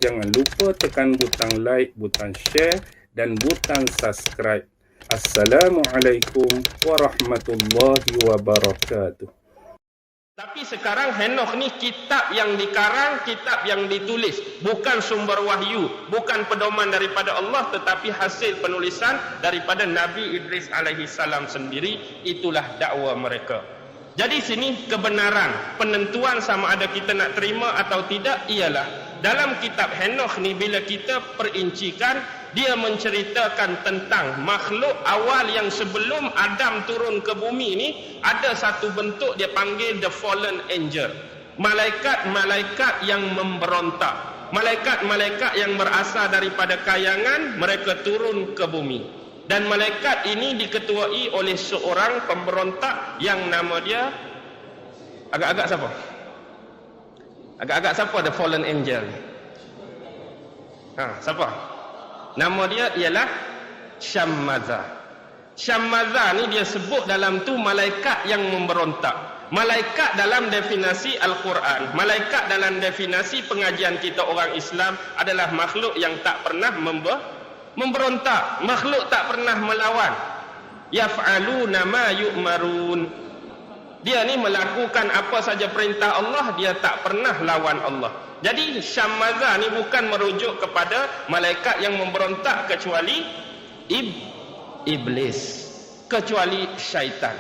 Jangan lupa tekan butang like, butang share dan butang subscribe. Assalamualaikum warahmatullahi wabarakatuh. Tapi sekarang Henokh ni kitab yang dikarang, kitab yang ditulis, bukan sumber wahyu, bukan pedoman daripada Allah, tetapi hasil penulisan daripada Nabi Idris alaihi salam sendiri. Itulah dakwa mereka. Jadi sini kebenaran, penentuan sama ada kita nak terima atau tidak ialah dalam kitab Henokh ni, bila kita perincikan, dia menceritakan tentang makhluk awal yang sebelum Adam turun ke bumi ni, ada satu bentuk dia panggil the fallen angel. Malaikat-malaikat yang memberontak. Malaikat-malaikat yang berasal daripada kayangan, mereka turun ke bumi. Dan malaikat ini diketuai oleh seorang pemberontak yang nama dia agak-agak siapa? Agak-agak siapa the fallen angel? Siapa? Nama dia ialah Syammaza. Syammaza ni dia sebut dalam tu malaikat yang memberontak. Malaikat dalam definisi Al-Quran, malaikat dalam definisi pengajian kita orang Islam adalah makhluk yang tak pernah memberontak, makhluk tak pernah melawan. Yaf'aluna ma yu'marun. Dia ni melakukan apa saja perintah Allah, dia tak pernah lawan Allah. Jadi Syammaza ni bukan merujuk kepada malaikat yang memberontak kecuali iblis, kecuali syaitan.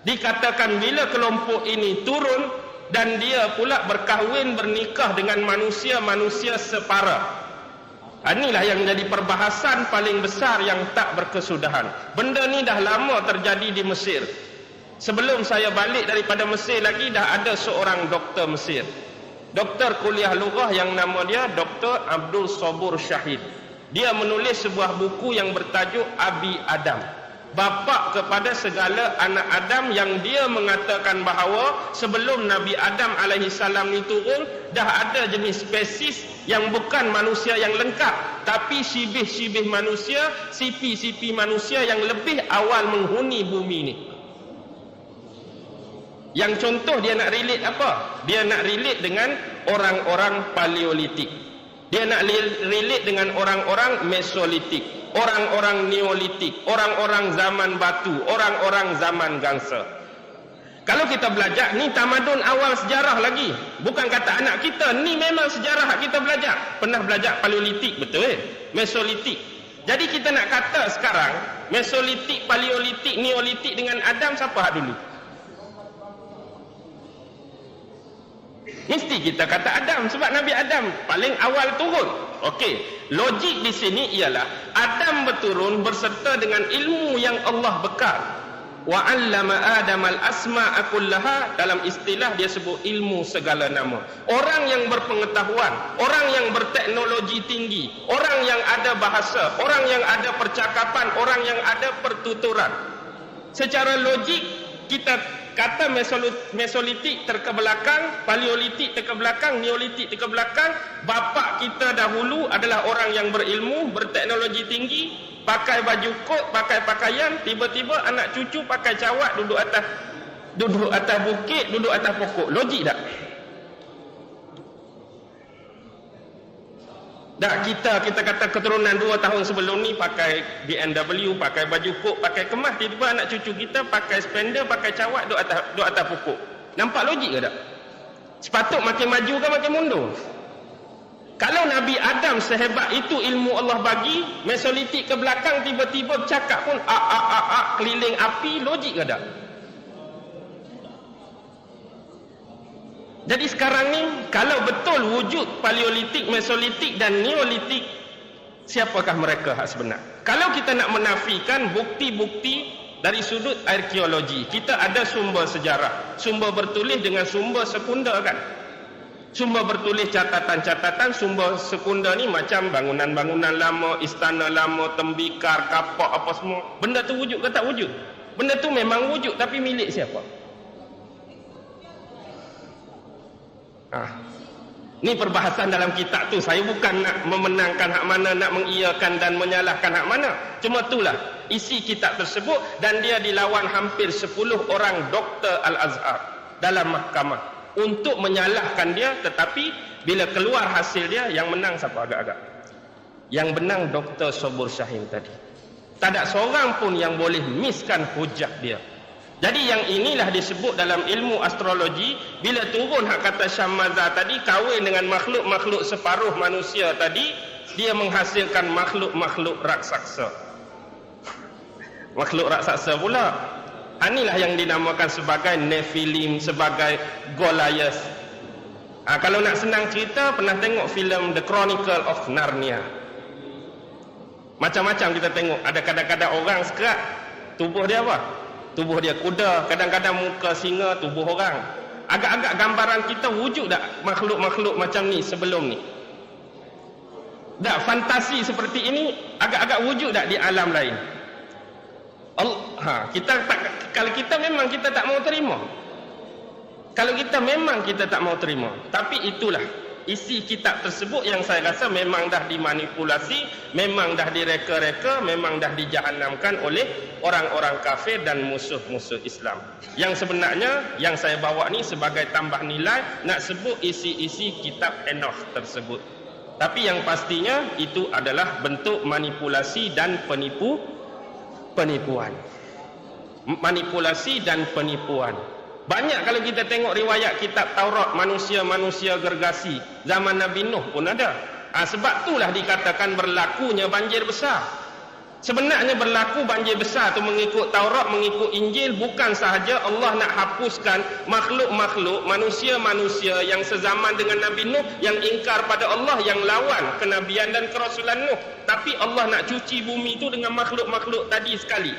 Dikatakan bila kelompok ini turun dan dia pula berkahwin bernikah dengan manusia-manusia separa. Inilah yang jadi perbahasan paling besar yang tak berkesudahan. Benda ni dah lama terjadi di Mesir. Sebelum saya balik daripada Mesir lagi, dah ada seorang doktor Mesir, doktor kuliah lughah yang nama dia Dr. Abdul Sabur Syahid. Dia menulis sebuah buku yang bertajuk Abi Adam, bapa kepada segala anak Adam, yang dia mengatakan bahawa sebelum Nabi Adam alaihi salam ni turun, dah ada jenis spesies yang bukan manusia yang lengkap, tapi sibih-sibih manusia, sipi-sipi manusia yang lebih awal menghuni bumi ni. Yang contoh dia nak relate apa? Dia nak relate dengan orang-orang Paleolitik. Dia nak relate dengan orang-orang Mesolitik, orang-orang Neolitik, orang-orang zaman batu, orang-orang zaman gangsa. Kalau kita belajar, ni tamadun awal sejarah lagi. Bukan kata anak kita, ni memang sejarah kita belajar. Pernah belajar Paleolitik, betul Mesolitik. Jadi kita nak kata sekarang, Mesolitik, Paleolitik, Neolitik dengan Adam, siapa dulu? Mesti kita kata Adam, sebab Nabi Adam paling awal turun. Okey, logik di sini ialah Adam berturun berserta dengan ilmu yang Allah bekal. Wa 'allama Adam al-asma'a kullaha, dalam istilah dia sebut ilmu segala nama. Orang yang berpengetahuan, orang yang berteknologi tinggi, orang yang ada bahasa, orang yang ada percakapan, orang yang ada pertuturan. Secara logik kita kata Mesolitik terkebelakang, Paleolitik terkebelakang, Neolitik terkebelakang. Bapa kita dahulu adalah orang yang berilmu, berteknologi tinggi, pakai baju kot, pakai pakaian. Tiba-tiba anak cucu pakai cawat, duduk atas bukit, duduk atas pokok. Logik tak? Tak, kita kata keturunan 2 tahun sebelum ni pakai BMW, pakai baju kok, pakai kemas. Tiba-tiba anak cucu kita pakai spender, pakai cawat, duduk atas pokok. Nampak logik ke tak? Sepatut makin maju ke makin mundur? Kalau Nabi Adam sehebat itu ilmu Allah bagi, Mesolitik ke belakang tiba-tiba bercakap pun keliling api, logik ke tak? Jadi sekarang ni, kalau betul wujud Paleolitik, Mesolitik dan Neolitik, siapakah mereka hak sebenar? Kalau kita nak menafikan bukti-bukti dari sudut arkeologi, kita ada sumber sejarah, sumber bertulis dengan sumber sekunder kan? Sumber bertulis catatan-catatan, sumber sekunder ni macam bangunan-bangunan lama, istana lama, tembikar, kapak, apa semua. Benda tu wujud ke tak wujud? Benda tu memang wujud, tapi milik siapa? Ni perbahasan dalam kitab tu. Saya bukan nak memenangkan hak mana, nak mengiyakan dan menyalahkan hak mana. Cuma itulah isi kitab tersebut, dan dia dilawan hampir 10 orang doktor Al-Azhar dalam mahkamah untuk menyalahkan dia. Tetapi bila keluar hasil dia, yang menang siapa agak-agak? Yang menang Dr. Sobur Shaheen tadi. Tak ada seorang pun yang boleh miskan hujah dia. Jadi yang inilah disebut dalam ilmu astrologi, bila turun hak kata Syamazah tadi, kahwin dengan makhluk-makhluk separuh manusia tadi, dia menghasilkan makhluk-makhluk raksasa. Makhluk raksasa pula. Inilah yang dinamakan sebagai Nephilim, sebagai Goliath. Kalau nak senang cerita, pernah tengok filem The Chronicle of Narnia. Macam-macam kita tengok. Ada kadang-kadang orang sekerat, tubuh dia apa? Tubuh dia kuda, kadang-kadang muka singa, tubuh orang. Agak-agak gambaran kita wujud tak makhluk-makhluk macam ni sebelum ni? Tak, fantasi seperti ini agak-agak wujud tak di alam lain? Kita tak, kalau kita memang kita tak mau terima. Kalau kita memang kita tak mau terima. Tapi itulah isi kitab tersebut yang saya rasa memang dah dimanipulasi, memang dah direka-reka, memang dah dijahanamkan oleh orang-orang kafir dan musuh-musuh Islam. Yang sebenarnya yang saya bawa ni sebagai tambah nilai, nak sebut isi-isi kitab Enoch tersebut. Tapi yang pastinya itu adalah bentuk manipulasi dan penipuan. Manipulasi dan penipuan. Banyak kalau kita tengok riwayat kitab Taurat, manusia-manusia gergasi zaman Nabi Nuh pun ada. Sebab itulah dikatakan berlakunya banjir besar. Sebenarnya berlaku banjir besar tu mengikut Taurat, mengikut Injil, bukan sahaja Allah nak hapuskan makhluk-makhluk, manusia-manusia yang sezaman dengan Nabi Nuh, yang ingkar pada Allah, yang lawan kenabian dan kerasulan Nuh. Tapi Allah nak cuci bumi tu dengan makhluk-makhluk tadi sekali.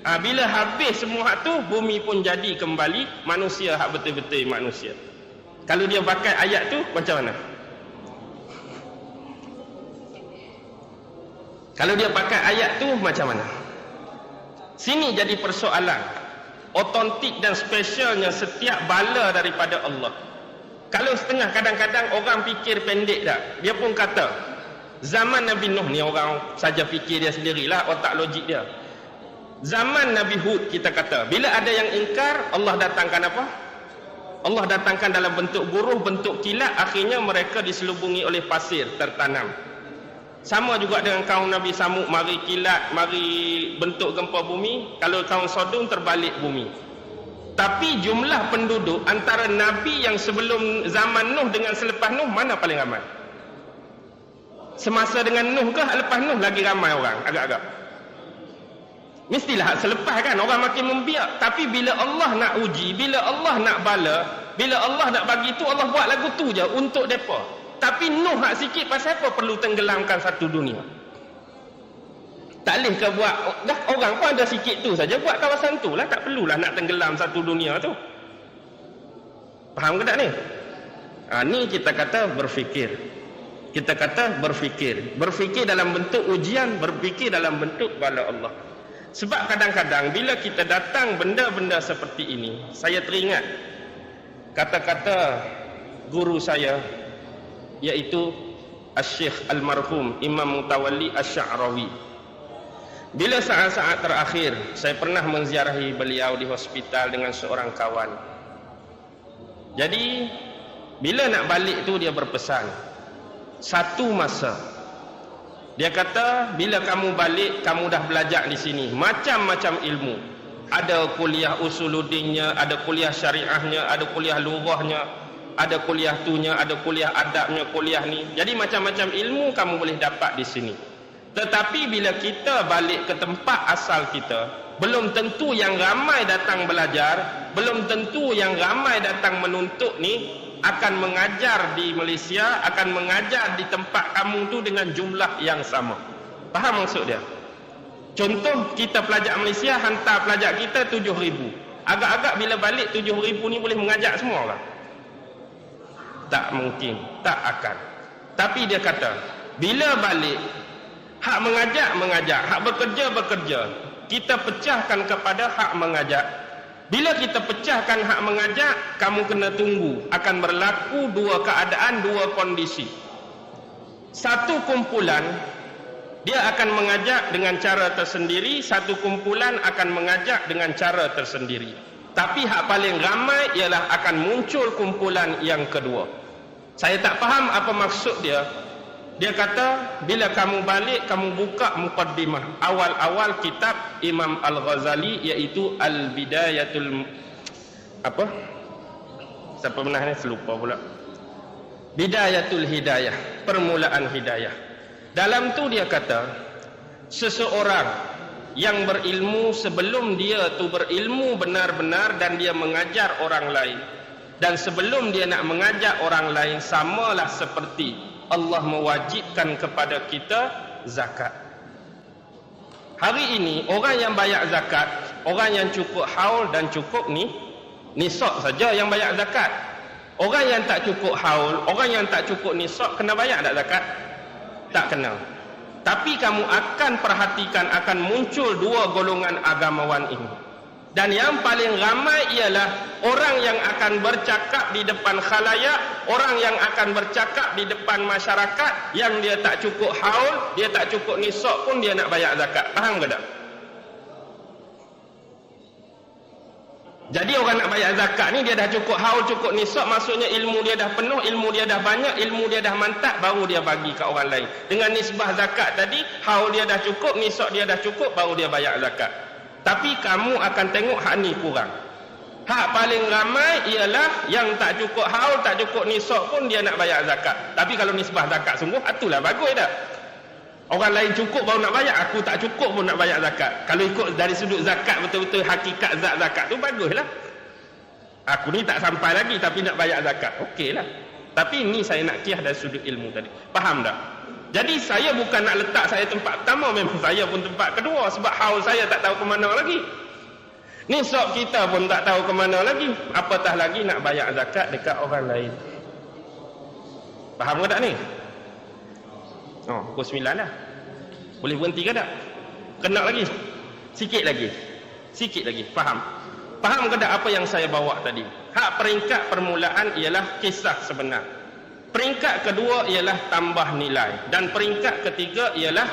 Bila habis semua hak tu, bumi pun jadi kembali manusia hak betul-betul manusia. Kalau dia pakai ayat tu macam mana? Kalau dia pakai ayat tu macam mana? Sini jadi persoalan. Otentik dan spesialnya setiap bala daripada Allah. Kalau setengah kadang-kadang orang fikir pendek tak? Dia pun kata zaman Nabi Nuh ni orang saja fikir dia sendirilah, otak logik dia. Zaman Nabi Hud kita kata, bila ada yang ingkar, Allah datangkan apa? Allah datangkan dalam bentuk buruh, bentuk kilat, akhirnya mereka diselubungi oleh pasir tertanam. Sama juga dengan kaum Nabi Samud, mari kilat, mari bentuk gempa bumi. Kalau kaum Sodom terbalik bumi. Tapi jumlah penduduk antara Nabi yang sebelum zaman Nuh dengan selepas Nuh, mana paling ramai? Semasa dengan Nuh ke lepas Nuh lagi ramai orang? Agak-agak mestilah selepas kan orang makin membiak. Tapi bila Allah nak uji, bila Allah nak bala, bila Allah nak bagi tu, Allah buat lagu tu je untuk mereka. Tapi Nuh hak sikit, pasal apa perlu tenggelamkan satu dunia? Tak boleh ke buat, dah orang pun ada sikit tu saja, buat kawasan tu lah, tak perlulah nak tenggelam satu dunia tu. Faham ke tak ni? Ni kita kata berfikir. Kita kata berfikir. Berfikir dalam bentuk ujian, berfikir dalam bentuk bala Allah. Sebab kadang-kadang bila kita datang benda-benda seperti ini, saya teringat kata-kata guru saya, iaitu Asy-Syaikh Almarhum Imam Mutawalli Asy-Sya'rawi. Bila saat-saat terakhir saya pernah menziarahi beliau di hospital dengan seorang kawan. Jadi bila nak balik tu dia berpesan, satu masa dia kata, bila kamu balik, kamu dah belajar di sini macam-macam ilmu. Ada kuliah usuluddinnya, ada kuliah syariahnya, ada kuliah lughahnya, ada kuliah tunya, ada kuliah adabnya, kuliah ni. Jadi macam-macam ilmu kamu boleh dapat di sini. Tetapi bila kita balik ke tempat asal kita, belum tentu yang ramai datang belajar, belum tentu yang ramai datang menuntut ni akan mengajar di Malaysia, akan mengajar di tempat kamu tu dengan jumlah yang sama. Faham maksud dia? Contoh, kita pelajar Malaysia hantar pelajar kita 7,000. Agak-agak bila balik 7,000 ni boleh mengajar semua lah? Tak mungkin, tak akan. Tapi dia kata, bila balik, hak mengajar, hak bekerja. Kita pecahkan kepada hak mengajar. Bila kita pecahkan hak mengajak, kamu kena tunggu. Akan berlaku dua keadaan, dua kondisi. Satu kumpulan, dia akan mengajak dengan cara tersendiri. Satu kumpulan akan mengajak dengan cara tersendiri. Tapi hak paling ramai ialah akan muncul kumpulan yang kedua. Saya tak faham apa maksud dia. Dia kata, bila kamu balik, kamu buka muqaddimah awal-awal kitab Imam Al-Ghazali, iaitu Al-Bidayatul apa? Siapa pernah ni? Selupa pula. Bidayatul Hidayah, permulaan hidayah. Dalam tu dia kata, seseorang yang berilmu sebelum dia tu berilmu benar-benar dan dia mengajar orang lain, dan sebelum dia nak mengajak orang lain, samalah seperti Allah mewajibkan kepada kita zakat. Hari ini orang yang bayar zakat, orang yang cukup haul dan cukup nisab saja yang bayar zakat. Orang yang tak cukup haul, orang yang tak cukup nisab, kena bayar tak zakat? Tak kena. Tapi kamu akan perhatikan akan muncul dua golongan agamawan ini. Dan yang paling ramai ialah orang yang akan bercakap di depan khalayak, orang yang akan bercakap di depan masyarakat, yang dia tak cukup haul, dia tak cukup nisab pun dia nak bayar zakat. Faham ke tak? Jadi orang nak bayar zakat ni, dia dah cukup haul, cukup nisab, maksudnya ilmu dia dah penuh, ilmu dia dah banyak, ilmu dia dah mantap, baru dia bagi ke orang lain. Dengan nisbah zakat tadi, haul dia dah cukup, nisab dia dah cukup, baru dia bayar zakat. Tapi kamu akan tengok hak ni kurang. Hak paling ramai ialah yang tak cukup haul, tak cukup nisab pun dia nak bayar zakat. Tapi kalau nisbah zakat sungguh, itulah bagus dah. Orang lain cukup baru nak bayar, aku tak cukup pun nak bayar zakat. Kalau ikut dari sudut zakat, betul-betul hakikat zat zakat tu, baguslah. Aku ni tak sampai lagi tapi nak bayar zakat, okeylah. Tapi ni saya nak kiyah dari sudut ilmu tadi. Faham tak? Jadi saya bukan nak letak saya tempat pertama, memang saya pun tempat kedua, sebab haul saya tak tahu ke mana lagi, nisab kita pun tak tahu ke mana lagi, apatah lagi nak bayar zakat dekat orang lain. Faham ke tak ni? Oh, pukul 9 dah. Boleh berhenti ke tak? Kena lagi? Sikit lagi. Faham? Faham ke tak apa yang saya bawa tadi? Hak peringkat permulaan ialah kisah sebenar. Peringkat kedua ialah tambah nilai. Dan peringkat ketiga ialah,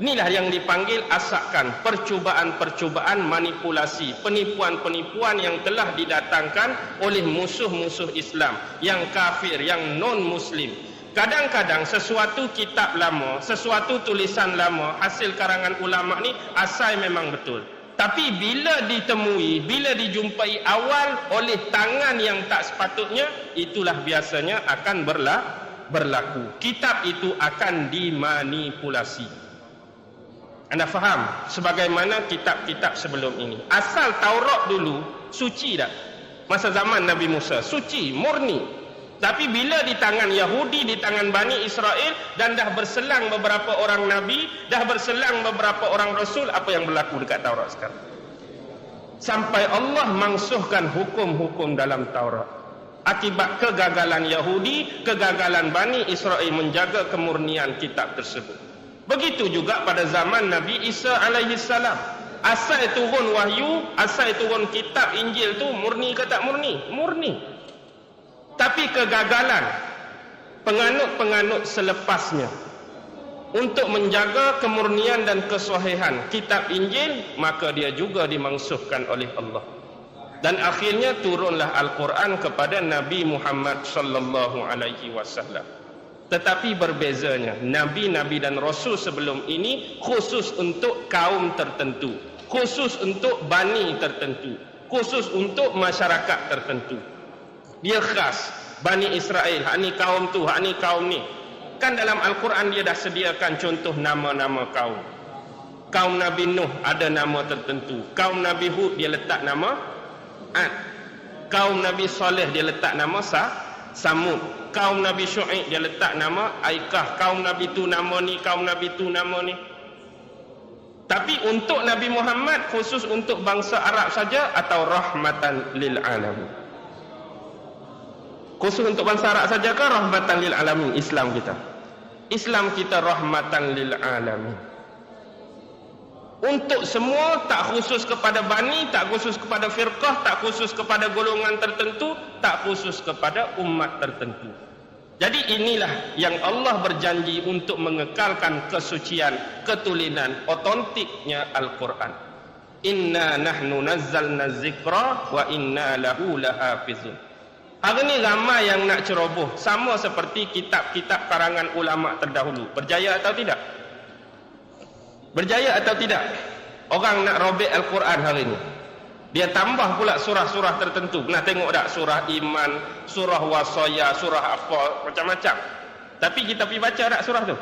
inilah yang dipanggil asakan, percubaan-percubaan manipulasi, penipuan-penipuan yang telah didatangkan oleh musuh-musuh Islam, yang kafir, yang non-muslim. Kadang-kadang sesuatu kitab lama, sesuatu tulisan lama, hasil karangan ulama ni asal memang betul. Tapi bila ditemui, bila dijumpai awal oleh tangan yang tak sepatutnya, itulah biasanya akan berlaku. Kitab itu akan dimanipulasi. Anda faham? Sebagaimana kitab-kitab sebelum ini. Asal Taurat dulu, suci tak? Masa zaman Nabi Musa, suci, murni. Tapi bila di tangan Yahudi, di tangan Bani Israel, dan dah berselang beberapa orang Nabi, dah berselang beberapa orang Rasul, apa yang berlaku dekat Taurat sekarang? Sampai Allah mangsuhkan hukum-hukum dalam Taurat. Akibat kegagalan Yahudi, kegagalan Bani Israel menjaga kemurnian kitab tersebut. Begitu juga pada zaman Nabi Isa alaihi salam. Asal turun wahyu, asal turun kitab Injil tu murni ke tak murni? Murni. Tapi kegagalan penganut-penganut selepasnya untuk menjaga kemurnian dan kesahihan kitab Injil, maka dia juga dimangsuhkan oleh Allah. Dan akhirnya turunlah Al-Quran kepada Nabi Muhammad sallallahu alaihi wasallam. Tetapi berbezanya, nabi-nabi dan rasul sebelum ini khusus untuk kaum tertentu, khusus untuk bani tertentu, khusus untuk masyarakat tertentu. Dia khas Bani Israel, hak ni kaum tu, hak ni kaum ni. Kan dalam Al-Quran dia dah sediakan contoh nama-nama kaum. Kaum Nabi Nuh ada nama tertentu. Kaum Nabi Hud dia letak nama Ad. Kaum Nabi Saleh dia letak nama Samud. Kaum Nabi Syuaib dia letak nama Aikah. Kaum Nabi tu nama ni, kaum Nabi tu nama ni. Tapi untuk Nabi Muhammad khusus untuk bangsa Arab saja atau rahmatan lil alamin? Khusus untuk bangsa Arab saja ke rahmatan lil alamin? Islam kita, Islam kita rahmatan lil alamin. Untuk semua, tak khusus kepada bani, tak khusus kepada firqah, tak khusus kepada golongan tertentu, tak khusus kepada umat tertentu. Jadi inilah yang Allah berjanji untuk mengekalkan kesucian, ketulinan, otentiknya Al-Quran. Inna nahnu nazzalna zikra wa inna lahu lahafizun. Hari ni ramai yang nak ceroboh, sama seperti kitab-kitab karangan ulama terdahulu. Berjaya atau tidak? Berjaya atau tidak? Orang nak robek Al-Quran hari ni. Dia tambah pula surah-surah tertentu. Pernah tengok tak? Surah iman, surah wasaya, surah apa, macam-macam. Tapi kita pergi baca tak surah tu?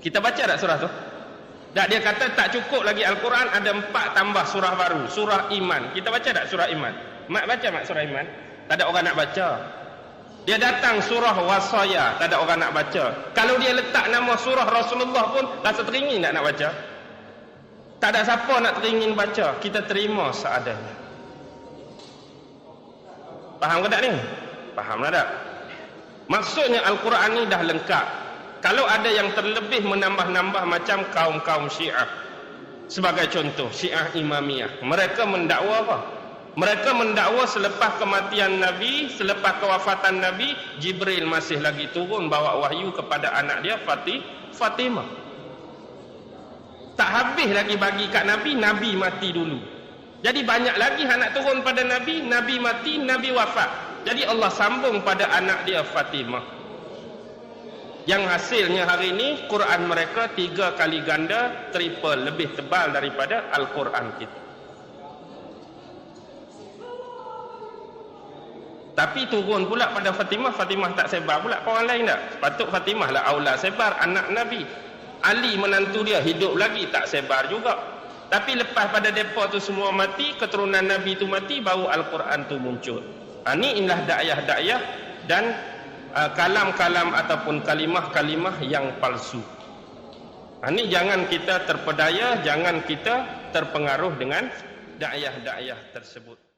Kita baca tak surah tu? Tak, dia kata tak cukup lagi Al-Quran, ada 4 tambah surah baru. Surah iman. Kita baca tak surah iman? Mak baca mak surah iman? Tak ada orang nak baca. Dia datang surah wasaya, tak ada orang nak baca. Kalau dia letak nama surah Rasulullah pun rasa teringin nak baca. Tak ada siapa nak teringin baca. Kita terima seadanya. Faham ke tak ni? Faham lah tak? Maksudnya Al-Quran ni dah lengkap. Kalau ada yang terlebih menambah-nambah macam kaum-kaum Syiah. Sebagai contoh, Syiah Imamiyah. Mereka mendakwa apa? Mereka mendakwa selepas kematian Nabi, selepas kewafatan Nabi, Jibril masih lagi turun bawa wahyu kepada anak dia Fatimah. Tak habis lagi bagi kat Nabi, Nabi mati dulu. Jadi banyak lagi nak turun pada Nabi, Nabi mati, Nabi wafat. Jadi Allah sambung pada anak dia Fatimah. Yang hasilnya hari ini Quran mereka 3 kali ganda, triple, lebih tebal daripada Al-Quran kita. Tapi turun pula pada Fatimah, Fatimah tak sebar pula ke orang lain tak? Patut Fatimah lah aula sebar, anak Nabi. Ali menantu dia hidup lagi, tak sebar juga. Tapi lepas pada depa tu semua mati, keturunan Nabi tu mati, baru Al-Quran tu muncul. Ini inilah dakyah-dakyah dan kalam-kalam ataupun kalimah-kalimah yang palsu. Ini jangan kita terpedaya, jangan kita terpengaruh dengan dakyah-dakyah tersebut.